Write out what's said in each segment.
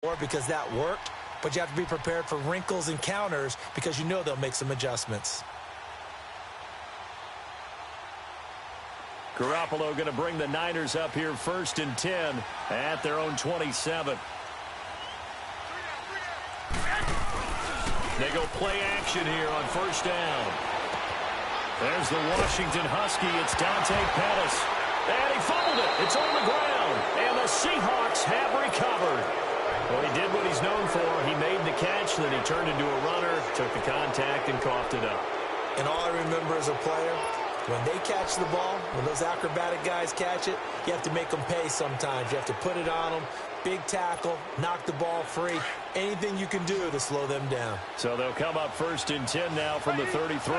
because that worked, but you have to be prepared for wrinkles and counters because you know they'll make some adjustments. Garoppolo going to bring the Niners up here 1st and 10 at their own 27. They go play action here on 1st down. There's the Washington Husky. It's Dante Pettis. And he fumbled it. It's on the ground. And the Seahawks have recovered. Well, he did what he's known for. He made the catch, then he turned into a runner, took the contact, and coughed it up. And all I remember as a player, when they catch the ball, when those acrobatic guys catch it, you have to make them pay sometimes. You have to put it on them, big tackle, knock the ball free, anything you can do to slow them down. So they'll come up 1st and 10 now from the 33.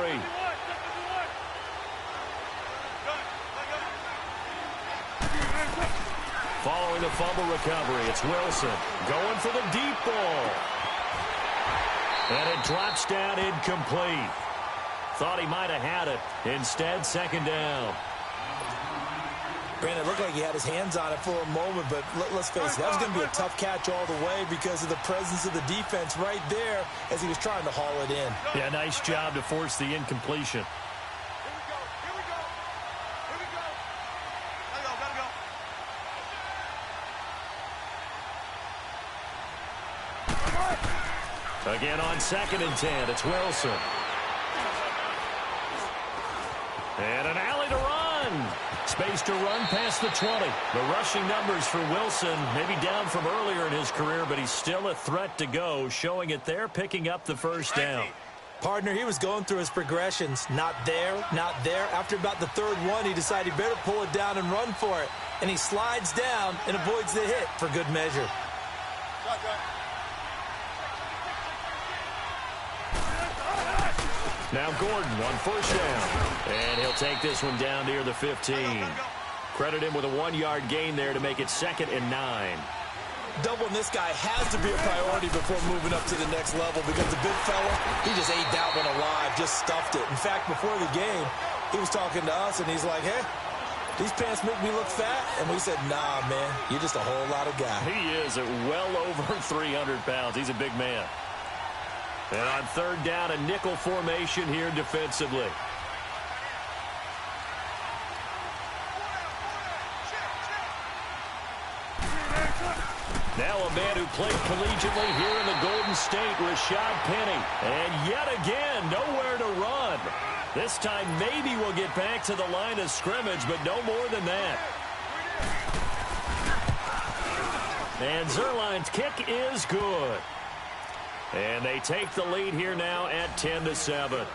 Following the fumble recovery, it's Wilson going for the deep ball. And it drops down incomplete. Thought he might have had it. Instead, 2nd down. Brandon, it looked like he had his hands on it for a moment, but let's face it, that was going to be a tough catch all the way because of the presence of the defense right there as he was trying to haul it in. Yeah, nice job to force the incompletion. Again on 2nd and 10, it's Wilson. And an alley to run. Space to run past the 20. The rushing numbers for Wilson, maybe down from earlier in his career, but he's still a threat to go, showing it there, picking up the 1st down. Partner, he was going through his progressions. Not there, not there. After about the 3rd one, he decided he better pull it down and run for it. And he slides down and avoids the hit for good measure. Now Gordon on 1st down. And he'll take this one down near the 15. Credit him with a 1-yard gain there to make it 2nd and 9. Doubling this guy has to be a priority before moving up to the next level because the big fella, he just ate that one alive, just stuffed it. In fact, before the game, he was talking to us, and he's like, hey, these pants make me look fat. And we said, nah, man, you're just a whole lot of guy. He is at well over 300 pounds. He's a big man. And on 3rd down, a nickel formation here defensively. Now a man who played collegiately here in the Golden State, Rashad Penny. And yet again, nowhere to run. This time maybe we'll get back to the line of scrimmage, but no more than that. And Zerline's kick is good. And they take the lead here now at 10-7.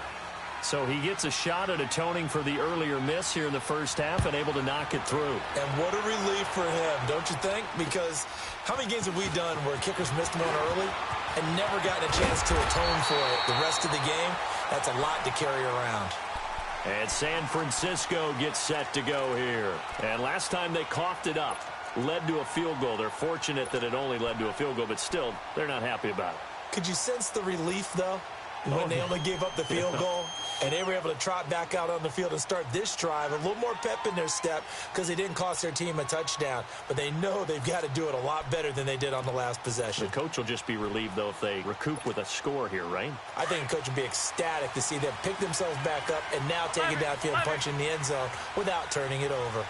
So he gets a shot at atoning for the earlier miss here in the 1st half and able to knock it through. And what a relief for him, don't you think? Because how many games have we done where kickers missed one early and never gotten a chance to atone for it the rest of the game? That's a lot to carry around. And San Francisco gets set to go here. And last time they coughed it up, led to a field goal. They're fortunate that it only led to a field goal, but still, they're not happy about it. Could you sense the relief, though, when they only gave up the field goal and they were able to trot back out on the field and start this drive? A little more pep in their step because they didn't cost their team a touchdown. But they know they've got to do it a lot better than they did on the last possession. The coach will just be relieved, though, if they recoup with a score here, right? I think the coach would be ecstatic to see them pick themselves back up and now take it downfield and punch in the end zone without turning it over.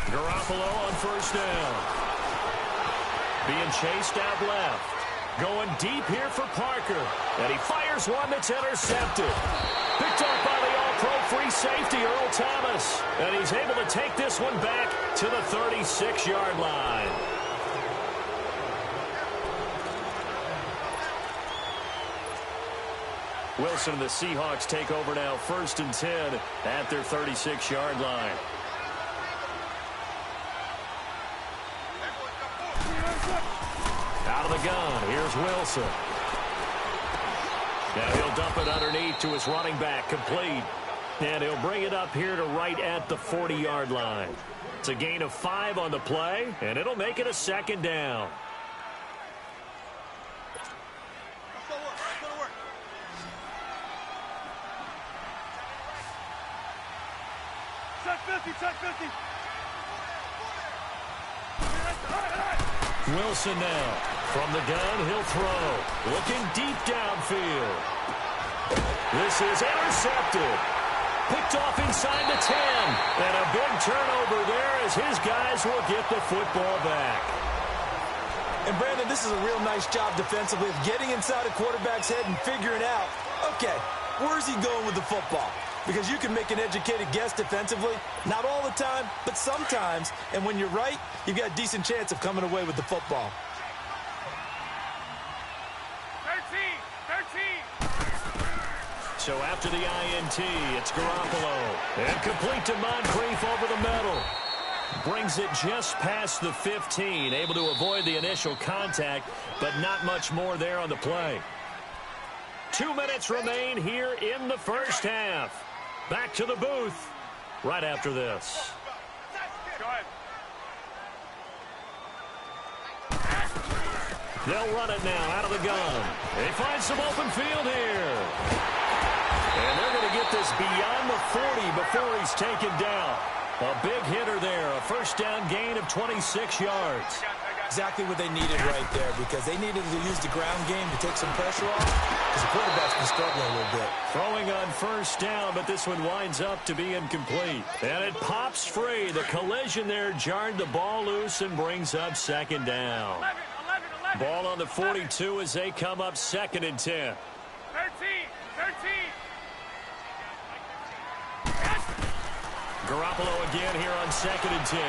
Garoppolo on 1st down. Being chased out left. Going deep here for Parker. And he fires one that's intercepted. Picked up by the all-pro free safety, Earl Thomas. And he's able to take this one back to the 36-yard line. Wilson and the Seahawks take over now 1st and 10 at their 36-yard line. Out of the gun, here's Wilson. Now he'll dump it underneath to his running back, complete. And he'll bring it up here to right at the 40-yard line. It's a gain of 5 on the play, and it'll make it a 2nd down. Check 50, check 50. Wilson now. From the gun, he'll throw. Looking deep downfield. This is intercepted. Picked off inside the 10. And a big turnover there as his guys will get the football back. And, Brandon, this is a real nice job defensively of getting inside a quarterback's head and figuring out, okay, where's he going with the football? Because you can make an educated guess defensively. Not all the time, but sometimes. And when you're right, you've got a decent chance of coming away with the football. 13. So after the INT, it's Garoppolo. And complete to Moncrief over the middle. Brings it just past the 15. Able to avoid the initial contact, but not much more there on the play. 2 minutes remain here in the first half. Back to the booth right after this. Go ahead. They'll run it now out of the gun. They find some open field here. And they're going to get this beyond the 40 before he's taken down. A big hitter there. A first down gain of 26 yards. Exactly what they needed right there, because they needed to use the ground game to take some pressure off, because the quarterback's been struggling a little bit. Throwing on first down, but this one winds up to be incomplete. And it pops free. The collision there jarred the ball loose and brings up second down. 11. Ball on the 42 as they come up 2nd and 10. 13. Garoppolo again here on 2nd and 10.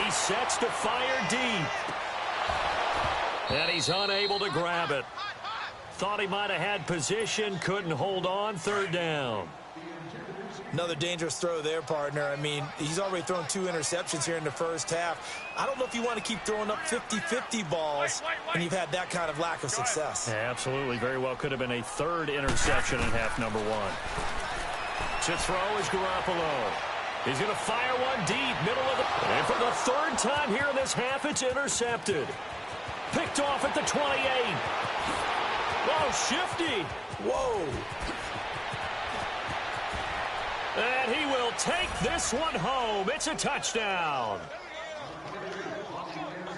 He sets to fire deep. And he's unable to grab it. Thought he might have had position, couldn't hold on, 3rd down. Another dangerous throw there, partner. I mean, he's already thrown 2 interceptions here in the first half. I don't know if you want to keep throwing up 50-50 balls when you've had that kind of lack of success. Yeah, absolutely. Very well could have been a 3rd interception in half number 1. To throw is Garoppolo. He's going to fire one deep, middle of the... And for the 3rd time here in this half, it's intercepted. Picked off at the 28. Oh, shifty. Whoa. And he will take this one home. It's a touchdown.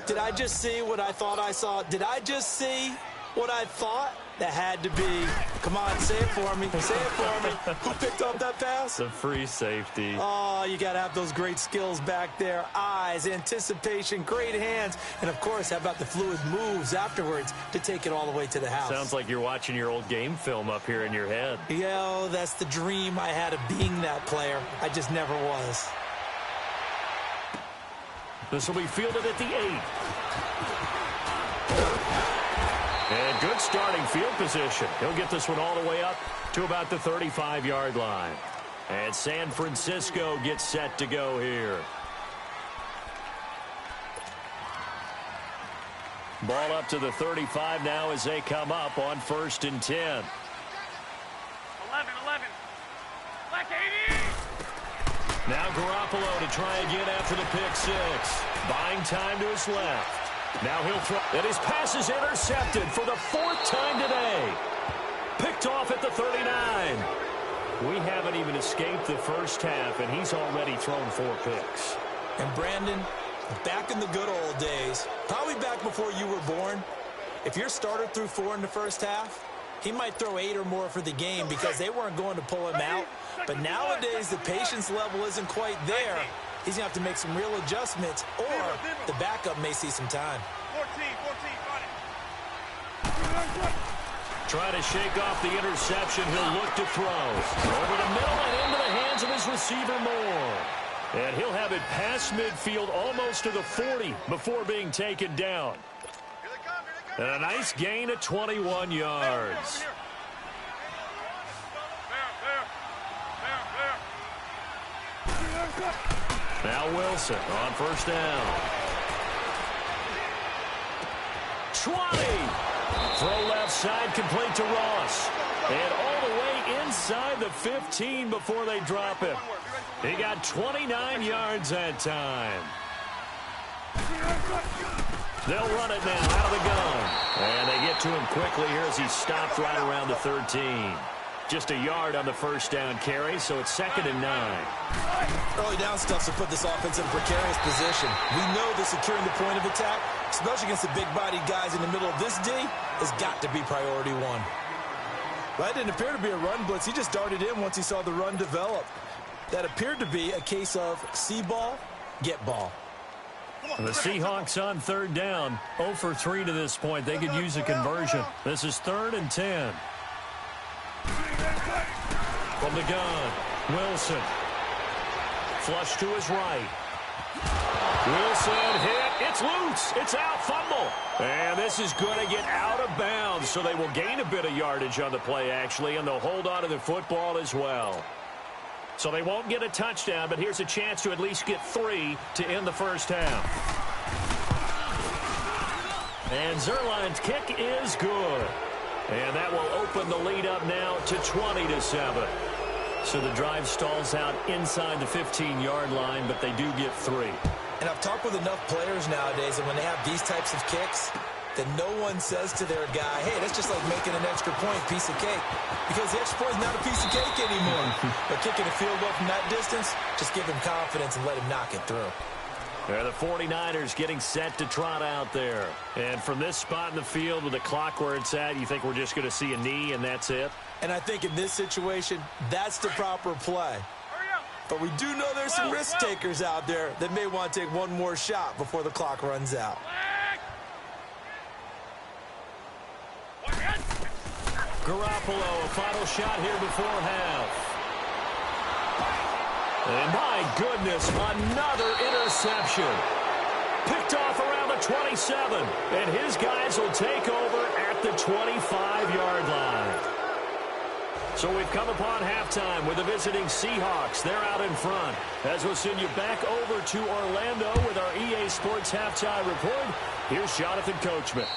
Did I just see what I thought I saw? Did I just see what I thought? That had to be. Come on, say it for me. Say it for me. Who picked up that pass? The free safety. Oh, you got to have those great skills back there. Eyes, anticipation, great hands. And, of course, how about the fluid moves afterwards to take it all the way to the house? Sounds like you're watching your old game film up here in your head. Yo, that's the dream I had of being that player. I just never was. This will be fielded at the 8. And good starting field position. He'll get this one all the way up to about the 35-yard line. And San Francisco gets set to go here. Ball up to the 35 now as they come up on 1st and 10. 11. Black 80. Now Garoppolo to try again after the pick 6. Buying time to his left. Now he'll throw. And his pass is intercepted for the 4th time today. Picked off at the 39. We haven't even escaped the first half, and he's already thrown 4 picks. And, Brandon, back in the good old days, probably back before you were born, if your starter threw 4 in the first half, he might throw 8 or more for the game because they weren't going to pull him out. But nowadays, the patience level isn't quite there. He's going to have to make some real adjustments, or the backup may see some time. 14, Try to shake off the interception. He'll look to throw. Over the middle and into the hands of his receiver Moore. And he'll have it past midfield almost to the 40 before being taken down. And a nice gain of 21 yards. Now Wilson on 1st down. 20. Throw left side complete to Ross. And all the way inside the 15 before they drop him. He got 29 yards that time. They'll run it now out of the gun. And they get to him quickly here as he stopped right around the 13. Just a yard on the first down carry, so it's 2nd and 9. Early down stuff to put this offense in a precarious position. We know they're securing the point of attack, especially against the big-bodied guys in the middle of this D, has got to be priority one. That didn't appear to be a run blitz. He just darted in once he saw the run develop. That appeared to be a case of see ball, get ball. The Seahawks on third down, 0 for 3 to this point. They could use a conversion. This is 3rd and 10. From the gun, Wilson. Flush to his right. Wilson hit. It's loose. It's out. Fumble. And this is going to get out of bounds, so they will gain a bit of yardage on the play, actually, and they'll hold on to the football as well. So they won't get a touchdown, but here's a chance to at least get 3 to end the first half. And Zerline's kick is good. And that will open the lead up now to 20-7. So the drive stalls out inside the 15-yard line, but they do get 3. And I've talked with enough players nowadays, and when they have these types of kicks, that no one says to their guy, hey, that's just like making an extra point, piece of cake. Because the extra point is not a piece of cake anymore. But kicking a field goal from that distance, just give him confidence and let him knock it through. The 49ers getting set to trot out there. And from this spot in the field with the clock where it's at, you think we're just going to see a knee and that's it? And I think in this situation, that's the proper play. But we do know there's some risk takers out there that may want to take one more shot before the clock runs out. Garoppolo, a final shot here before half. And my goodness, another interception. Picked off around the 27. And his guys will take over at the 25-yard line. So we've come upon halftime with the visiting Seahawks. They're out in front. As we'll send you back over to Orlando with our EA Sports halftime report, here's Jonathan Coachman.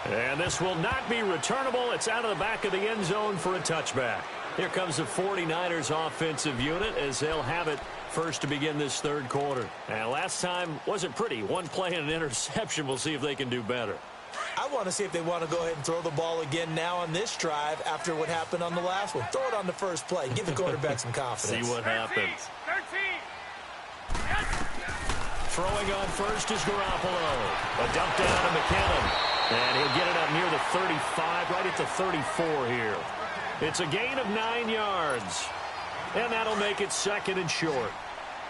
And this will not be returnable. It's out of the back of the end zone for a touchback. Here comes the 49ers offensive unit as they'll have it first to begin this third quarter. And last time wasn't pretty. One play and an interception. We'll see if they can do better. I want to see if they want to go ahead and throw the ball again now on this drive after what happened on the last one. Throw it on the first play. Give the quarterback some confidence. See what happens. 13. Throwing on first is Garoppolo. A dump down to McKinnon. And he'll get it up near the 35, right at the 34 here. It's a gain of 9 yards. And that'll make it 2nd and short.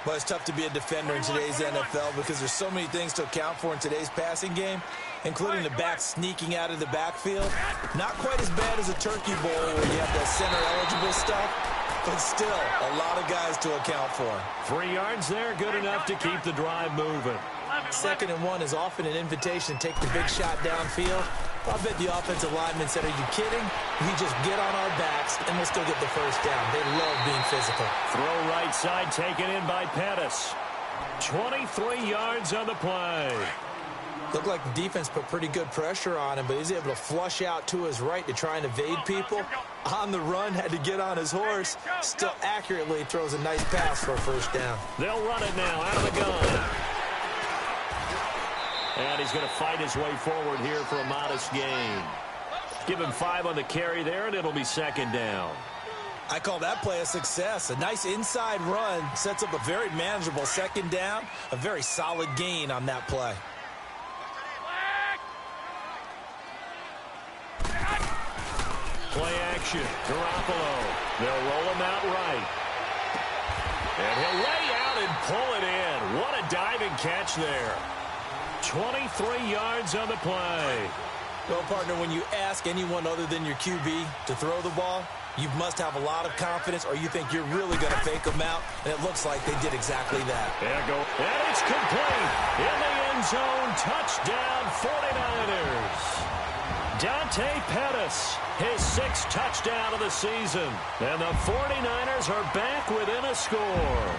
Well, it's tough to be a defender in today's NFL because there's so many things to account for in today's passing game, including the back sneaking out of the backfield. Not quite as bad as a turkey bowl where you have that center-eligible stuff, but still a lot of guys to account for. 3 yards there, good enough to keep the drive moving. 2nd and 1 is often an invitation to take the big shot downfield. I bet the offensive lineman said, are you kidding? We just get on our backs and we'll still get the first down. They love being physical. Throw right side taken in by Pettis. 23 yards on the play. Looked like the defense put pretty good pressure on him, but he's able to flush out to his right to try and evade people. On the run, had to get on his horse. Still accurately throws a nice pass for a first down. They'll run it now out of the gun. And he's going to fight his way forward here for a modest gain. Give him 5 on the carry there, and it'll be 2nd down. I call that play a success. A nice inside run sets up a very manageable 2nd down. A very solid gain on that play. Play action. Garoppolo. They'll roll him out right. And he'll lay out and pull it in. What a diving catch there. 23 yards on the play. Well, partner, when you ask anyone other than your QB to throw the ball, you must have a lot of confidence or you think you're really going to fake them out, and it looks like they did exactly that. There go. And it's complete. In the end zone, touchdown 49ers. Dante Pettis, his 6th touchdown of the season. And the 49ers are back within a score.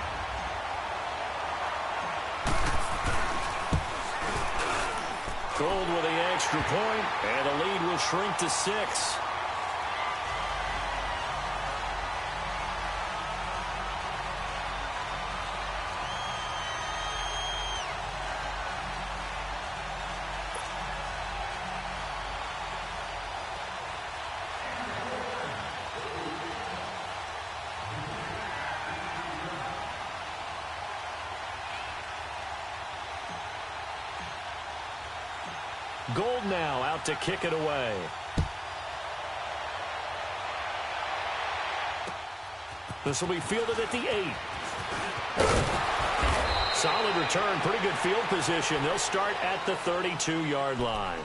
Gold with the extra point, and the lead will shrink to 6. Gold now out to kick it away. This will be fielded at the 8. Solid return, pretty good field position. They'll start at the 32-yard line.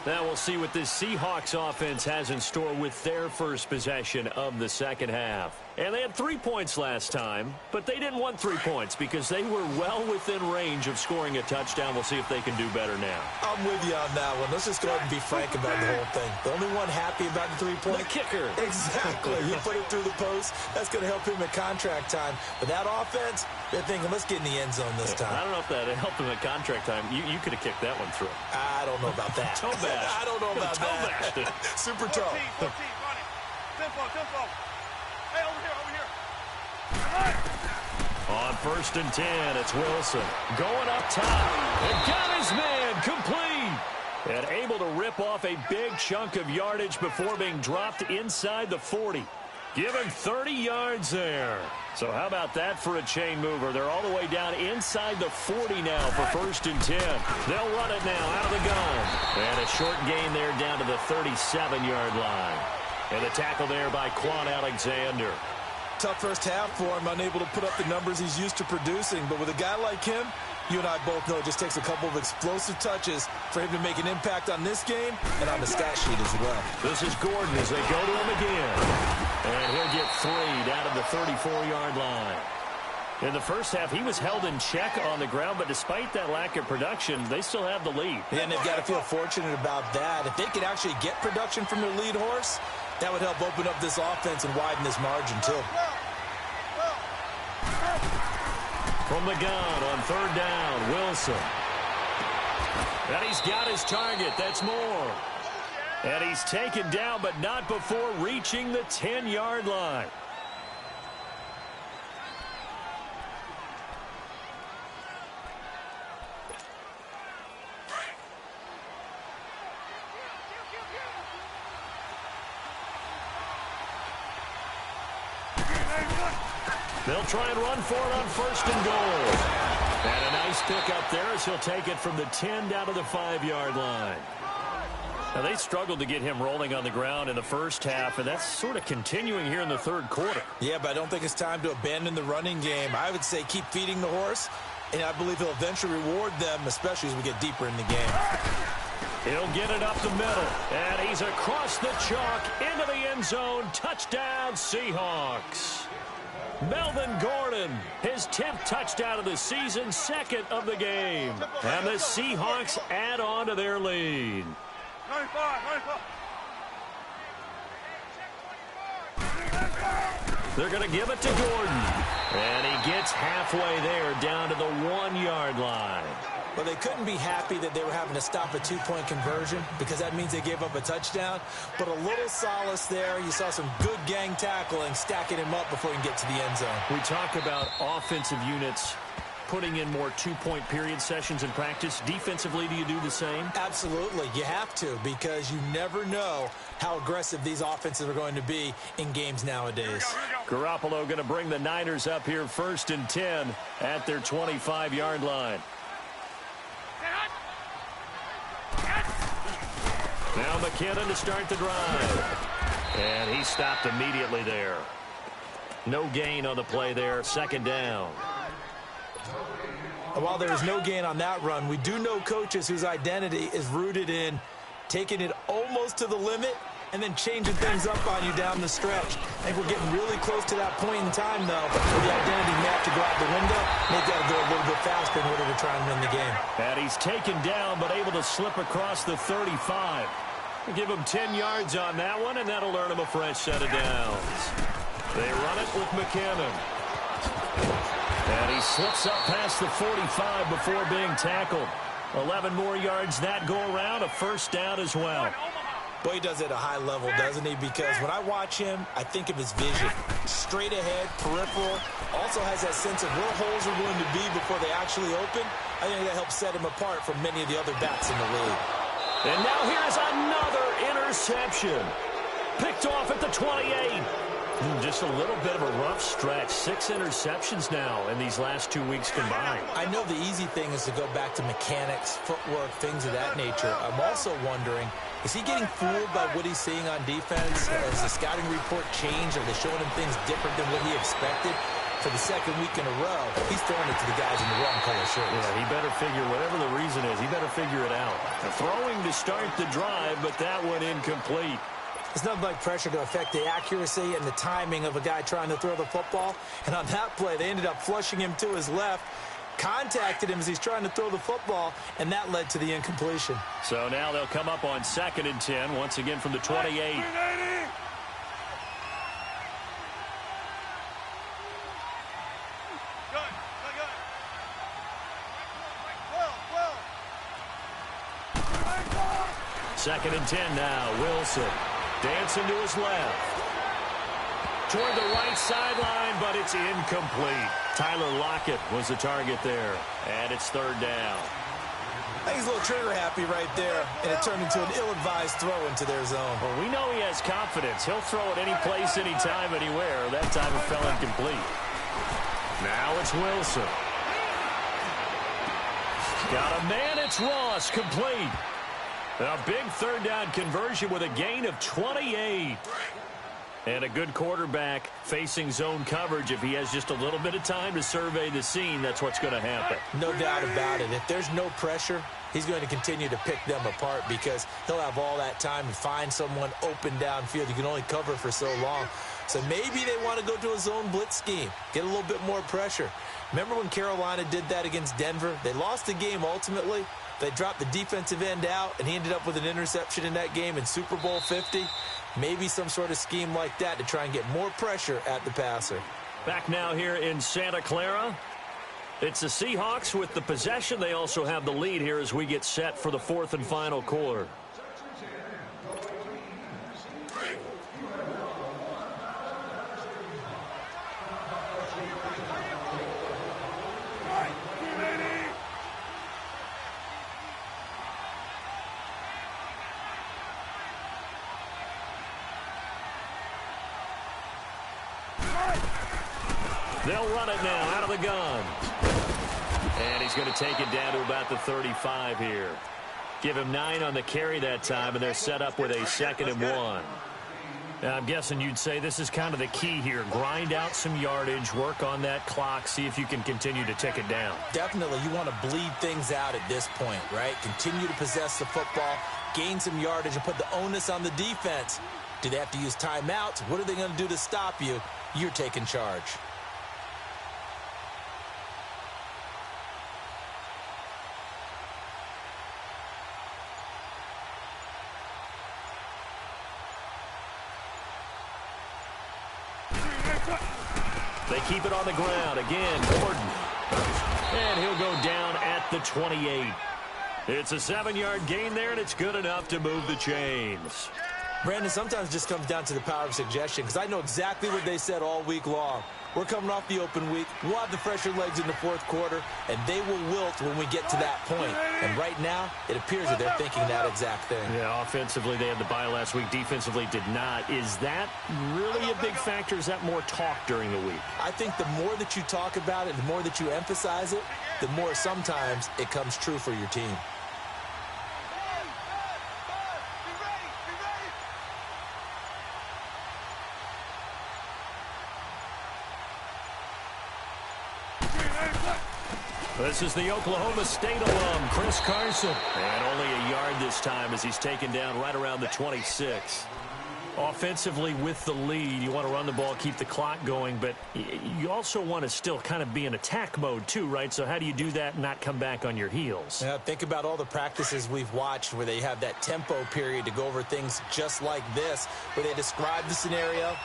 Now we'll see what this Seahawks offense has in store with their first possession of the second half. And they had 3 points last time, but they didn't want 3 points because they were well within range of scoring a touchdown. We'll see if they can do better now. I'm with you on that one. Let's just go ahead and be frank about the whole thing. The only one happy about the 3-point? The kicker. Exactly. You put it through the post. That's going to help him at contract time. But that offense, they're thinking, let's get in the end zone this time. I don't know if that helped him at contract time. You could have kicked that one through. I don't know about that. Toe bash. I don't know about that. Super toe. 14, run it. Tempo. Hey, over here. On 1st and 10, it's Wilson. Going up top. And got his man complete. And able to rip off a big chunk of yardage before being dropped inside the 40. Give him 30 yards there. So how about that for a chain mover? They're all the way down inside the 40 now for 1st and 10. They'll run it now out of the gun. And a short gain there down to the 37-yard line. And the tackle there by Quan Alexander. Tough first half for him, unable to put up the numbers he's used to producing. But with a guy like him, you and I both know it just takes a couple of explosive touches for him to make an impact on this game and on the stat sheet as well. This is Gordon as they go to him again. And he'll get 3 down to the 34-yard line. In the first half, he was held in check on the ground, but despite that lack of production, they still have the lead. And they've got to feel fortunate about that. If they could actually get production from their lead horse, that would help open up this offense and widen this margin, too. From the gun on 3rd down, Wilson. And he's got his target. That's Moore. And he's taken down, but not before reaching the 10-yard line. They'll try and run for it on 1st and goal. And a nice pickup there as he'll take it from the 10 down to the 5-yard line. Now, they struggled to get him rolling on the ground in the first half, and that's sort of continuing here in the 3rd quarter. Yeah, but I don't think it's time to abandon the running game. I would say keep feeding the horse, and I believe he'll eventually reward them, especially as we get deeper in the game. He'll get it up the middle, and he's across the chalk into the end zone. Touchdown, Seahawks. Melvin Gordon, his 10th touchdown of the season, 2nd of the game. And the Seahawks add on to their lead. 95. They're going to give it to Gordon. And he gets halfway there down to the 1-yard line. Well, they couldn't be happy that they were having to stop a 2-point conversion because that means they gave up a touchdown. But a little solace there. You saw some good gang tackling, stacking him up before he can get to the end zone. We talk about offensive units putting in more 2-point period sessions in practice. Defensively, do you do the same? Absolutely. You have to because you never know how aggressive these offenses are going to be in games nowadays. Garoppolo going to bring the Niners up here 1st and 10 at their 25-yard line. Now McKinnon to start the drive. And he stopped immediately there. No gain on the play there. 2nd down. While there is no gain on that run, we do know coaches whose identity is rooted in taking it almost to the limit and then changing things up on you down the stretch. I think we're getting really close to that point in time, though, where the identity may have to go out the window. They've got to go a little bit faster in order to try and win the game. And he's taken down, but able to slip across the 35. We'll give him 10 yards on that one, and that'll earn him a fresh set of downs. They run it with McKinnon. And he slips up past the 45 before being tackled. 11 more yards that go around, a 1st down as well. Boy, he does it at a high level, doesn't he? Because when I watch him, I think of his vision. Straight ahead, peripheral. Also has that sense of where holes are going to be before they actually open. I think that helps set him apart from many of the other backs in the league. And now here's another interception. Picked off at the 28. Just a little bit of a rough stretch. 6 interceptions now in these last 2 weeks combined. I know the easy thing is to go back to mechanics, footwork, things of that nature. I'm also wondering, is he getting fooled by what he's seeing on defense? Has the scouting report changed? Are they showing him things different than what he expected? For the second week in a row, he's throwing it to the guys in the wrong color shirts. Yeah, he better figure, whatever the reason is, he better figure it out. The throwing to start the drive, but that one incomplete. It's nothing like pressure to affect the accuracy and the timing of a guy trying to throw the football. And on that play, they ended up flushing him to his left, contacted him as he's trying to throw the football, and that led to the incompletion. So now they'll come up on 2nd and 10, once again from the 28. Second and 10 now. Wilson dancing to his left. Toward the right sideline, but it's incomplete. Tyler Lockett was the target there. And it's 3rd down. I think he's a little trigger happy right there, and it turned into an ill-advised throw into their zone. Well, we know he has confidence. He'll throw it any place, anytime, anywhere. That time it fell incomplete. Now it's Wilson. Got a man, it's Ross, complete. A big 3rd down conversion with a gain of 28. And a good quarterback facing zone coverage. If he has just a little bit of time to survey the scene, that's what's going to happen. No doubt about it. If there's no pressure, he's going to continue to pick them apart because he'll have all that time to find someone open downfield. You can only cover for so long. So maybe they want to go to a zone blitz scheme, get a little bit more pressure. Remember when Carolina did that against Denver? They lost the game ultimately. They dropped the defensive end out, and he ended up with an interception in that game in Super Bowl 50. Maybe some sort of scheme like that to try and get more pressure at the passer. Back now here in Santa Clara. It's the Seahawks with the possession. They also have the lead here as we get set for the 4th and final quarter. They'll run it now out of the gun. And he's going to take it down to about the 35 here. Give him 9 on the carry that time, and they're set up with a 2nd and 1. Now, I'm guessing you'd say this is kind of the key here. Grind out some yardage, work on that clock, see if you can continue to tick it down. Definitely, you want to bleed things out at this point, right? Continue to possess the football, gain some yardage, and put the onus on the defense. Do they have to use timeouts? What are they going to do to stop you? You're taking charge. They keep it on the ground. Again, Gordon. And he'll go down at the 28. It's a 7-yard gain there, and it's good enough to move the chains. Brandon, sometimes it just comes down to the power of suggestion, because I know exactly what they said all week long. We're coming off the open week. We'll have the fresher legs in the 4th quarter, and they will wilt when we get to that point. And right now, it appears that they're thinking that exact thing. Yeah, offensively, they had the bye last week. Defensively, did not. Is that really a big factor? Is that more talk during the week? I think the more that you talk about it, the more that you emphasize it, the more sometimes it comes true for your team. This is the Oklahoma State alum, Chris Carson. And only a yard this time as he's taken down right around the 26. Offensively with the lead, you want to run the ball, keep the clock going, but you also want to still kind of be in attack mode too, right? So how do you do that and not come back on your heels? Yeah, think about all the practices we've watched where they have that tempo period to go over things just like this, where they describe the scenario,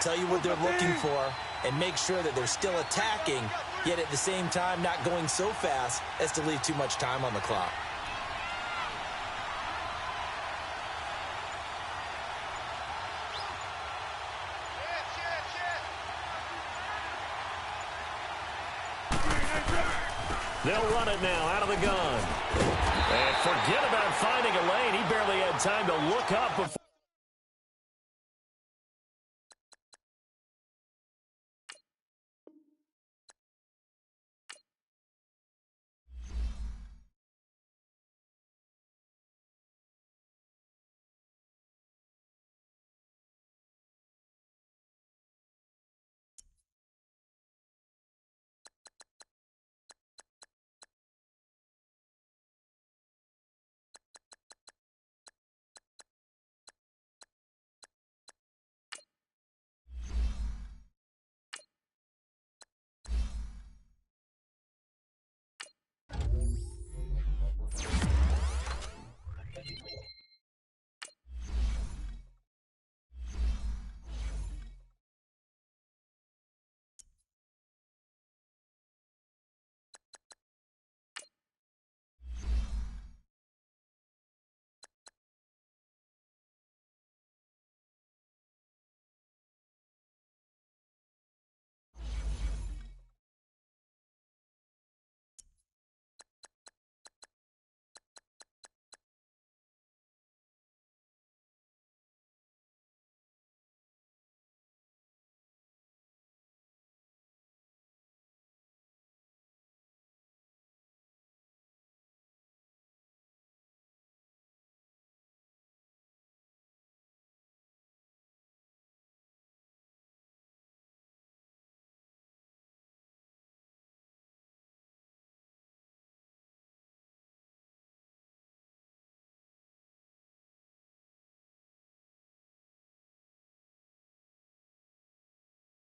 tell you what they're looking for, and make sure that they're still attacking, yet at the same time not going so fast as to leave too much time on the clock. They'll run it now out of the gun. And forget about finding a lane. He barely had time to look up before.